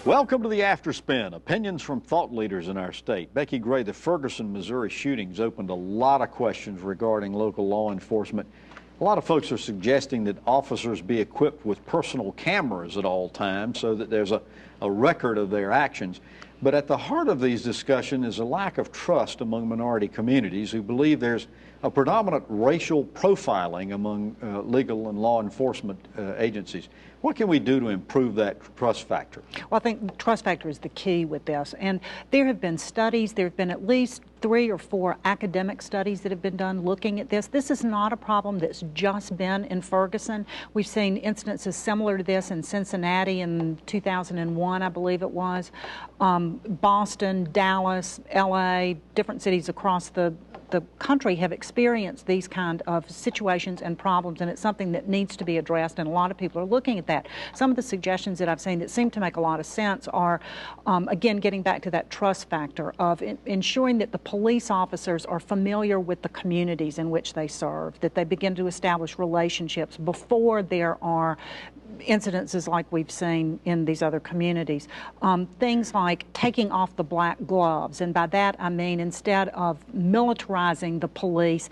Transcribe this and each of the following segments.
Welcome to the After Spin, opinions from thought leaders in our state. Becki Gray, the Ferguson, Missouri shootings opened a lot of questions regarding local law enforcement. A lot of folks are suggesting that officers be equipped with personal cameras at all times so that there's a record of their actions. But at the heart of these discussions is a lack of trust among minority communities who believe there's a predominant racial profiling among legal and law enforcement agencies. What can we do to improve that trust factor? Well, I think trust factor is the key with this. And there have been studies, there have been at least 3 or 4 academic studies that have been done looking at this. This is not a problem that's just been in Ferguson. We've seen instances similar to this in Cincinnati in 2001, I believe it was. Boston, Dallas, LA, different cities across the country have experienced these kind of situations and problems, and it's something that needs to be addressed, and a lot of people are looking at that. Some of the suggestions that I've seen that seem to make a lot of sense are, again, getting back to that trust factor of ensuring that the police officers are familiar with the communities in which they serve, that they begin to establish relationships before there are incidences like we've seen in these other communities. Things like taking off the black gloves, and by that I mean instead of militarizing the police,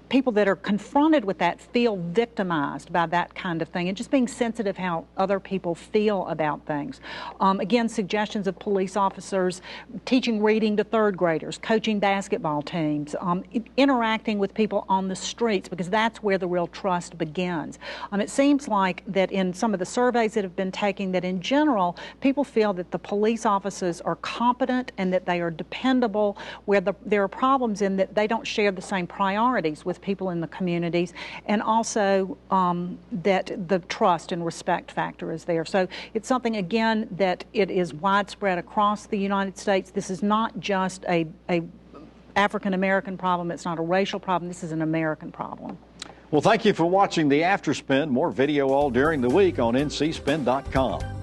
people that are confronted with that feel victimized by that kind of thing, and just being sensitive how other people feel about things. Again, suggestions of police officers teaching reading to 3rd graders, coaching basketball teams, interacting with people on the streets, because that's where the real trust begins. It seems like that in some of the surveys that have been taken, that in general, people feel that the police officers are competent and that they are dependable, where there are problems in that they don't share the same priorities with people in the communities, and also that the trust and respect factor is there. So it's something, again, that it is widespread across the United States. This is not just a African-American problem. It's not a racial problem. This is an American problem. Well, thank you for watching the After Spin. More video all during the week on ncspin.com.